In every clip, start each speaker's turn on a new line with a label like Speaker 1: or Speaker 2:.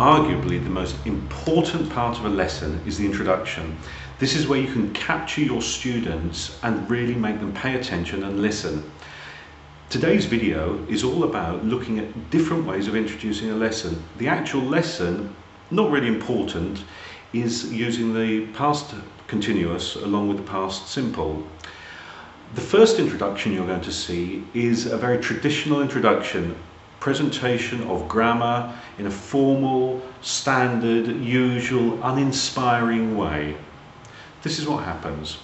Speaker 1: Arguably, the most important part of a lesson is the introduction. This is where you can capture your students and really make them pay attention and listen. Today's video is all about looking at different ways of introducing a lesson. The actual lesson, not really important, is using the past continuous along with the past simple. The first introduction you're going to see is a very traditional introduction, presentation of grammar in a formal, standard, usual, uninspiring way. This is what happens.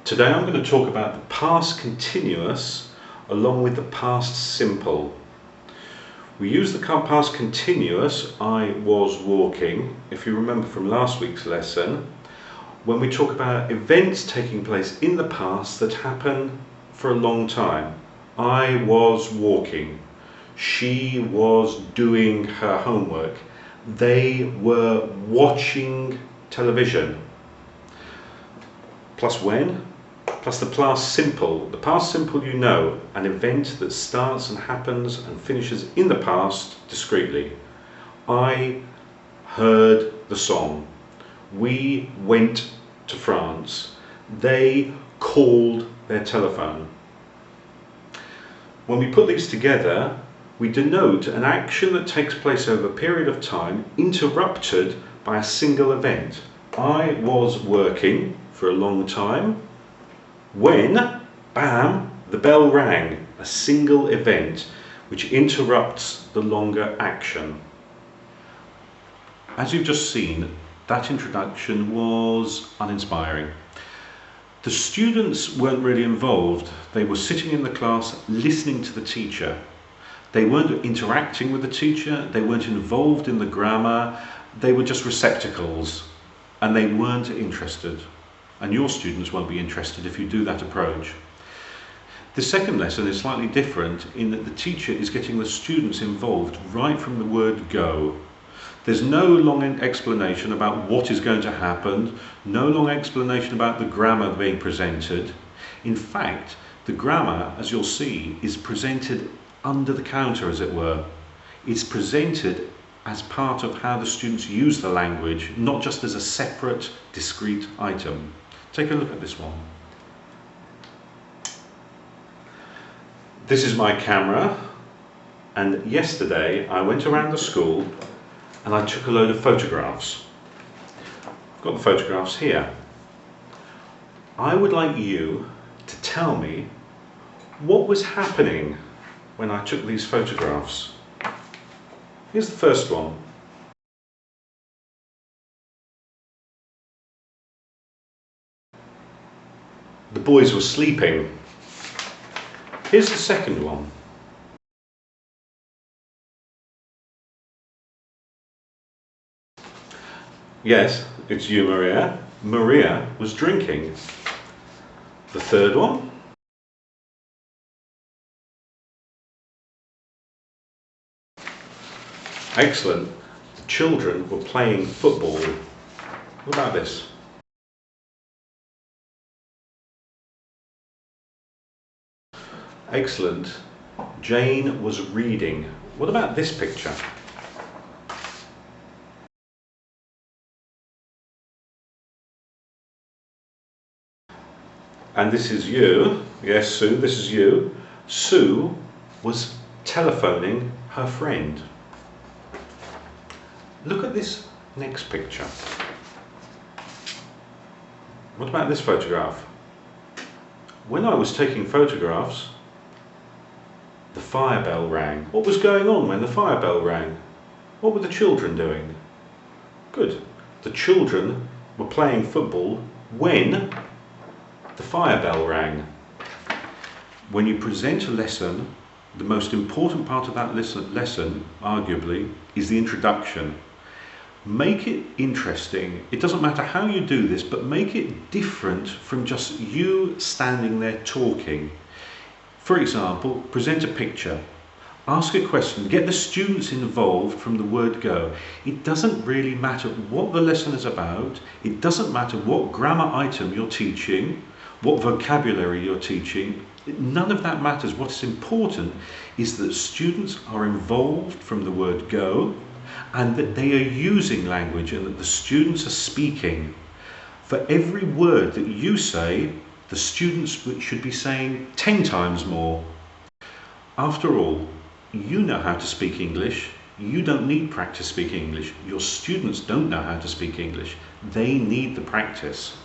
Speaker 1: Today I'm going to talk about the past continuous along with the past simple. We use the past continuous, I was walking, if you remember from last week's lesson, when we talk about events taking place in the past that happen for a long time. I was walking. She was doing her homework. They were watching television. Plus when? Plus the past simple. The past simple, you know, an event that starts and happens and finishes in the past discreetly. I heard the song. We went to France. They called their telephone. When we put these together, we denote an action that takes place over a period of time interrupted by a single event. I was working for a long time when, bam, the bell rang. A single event which interrupts the longer action. As you've just seen, that introduction was uninspiring. The students weren't really involved. They were sitting in the class listening to the teacher. They weren't interacting with the teacher, they weren't involved in the grammar, they were just receptacles and they weren't interested. And your students won't be interested if you do that approach. The second lesson is slightly different in that the teacher is getting the students involved right from the word go. There's no long explanation about what is going to happen, no long explanation about the grammar being presented. In fact, the grammar, as you'll see, is presented under the counter, as it were. It's presented as part of how the students use the language, not just as a separate, discrete item. Take a look at this one. This is my camera, and yesterday I went around the school and I took a load of photographs. I've got the photographs here. I would like you to tell me what was happening when I took these photographs. Here's the first one. The boys were sleeping. Here's the second one. Yes, it's you, Maria. Maria was drinking. The third one. Excellent. The children were playing football. What about this? Excellent. Jane was reading. What about this picture? And this is you. Yes, Sue, this is you. Sue was telephoning her friend. Look at this next picture. What about this photograph? When I was taking photographs, the fire bell rang. What was going on when the fire bell rang? What were the children doing? Good. The children were playing football when the fire bell rang. When you present a lesson, the most important part of that lesson, arguably, is the introduction. Make it interesting. It doesn't matter how you do this, but make it different from just you standing there talking. For example, present a picture. Ask a question, get the students involved from the word go. It doesn't really matter what the lesson is about. It doesn't matter what grammar item you're teaching, what vocabulary you're teaching. None of that matters. What's important is that students are involved from the word go, and that they are using language and that the students are speaking. For every word that you say, the students should be saying 10 times more. After all, you know how to speak English. You don't need practice speaking English. Your students don't know how to speak English. They need the practice.